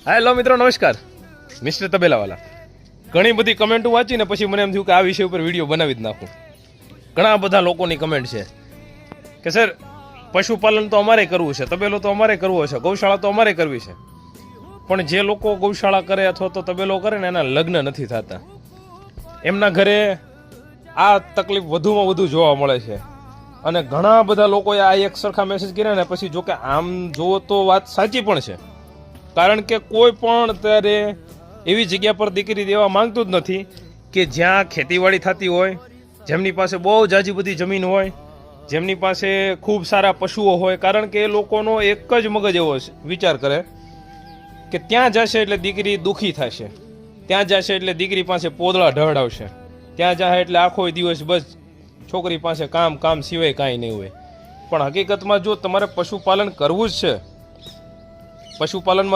Hello મિત્રો, નમસ્કાર. Mister તબેલાવાલા. ઘણી બધી કમેન્ટો વાંચીને પછી મને એમ થયું કે આ વિષય ઉપર વિડીયો બનાવી જ નાખું. ઘણા બધા લોકોની કમેન્ટ છે કે સર પશુપાલન તો અમારે કરવું છે, તબેલો તો અમારે કરવો છે, ગૌશાળા તો અમારે કરવી છે, પણ જે લોકો ગૌશાળા કરે અથવા તો તબેલો કરે ને એના લગ્ન નથી થતા. એમના ઘરે આ તકલીફ વધુમાં વધુ જોવા મળે છે. અને ઘણા બધા લોકોએ આ એક સરખા મેસેજ કર્યા ને પછી જો કે આમ જુઓ તો વાત સાચી પણ છે. કારણ કે કોઈ પણ અત્યારે એવી જગ્યા પર દીકરી દેવા માંગતું જ નથી કે જ્યાં ખેતીવાડી થતી હોય, જેમની પાસે બહુ જાજી બધી જમીન હોય, જેમની પાસે ખૂબ સારા પશુઓ હોય. કારણ કે એ લોકોનો એક જ મગજ એવો વિચાર કરે કે ત્યાં જશે એટલે દીકરી દુઃખી થશે, ત્યાં જશે એટલે દીકરી પાસે પોદળા ઢળાવશે, ત્યાં જાય એટલે આખો દિવસ બસ છોકરી પાસે કામ કામ સિવાય કાંઈ નહીં હોય. પણ હકીકતમાં જો તમારે પશુપાલન કરવું જ છે, પશુપાલનમાં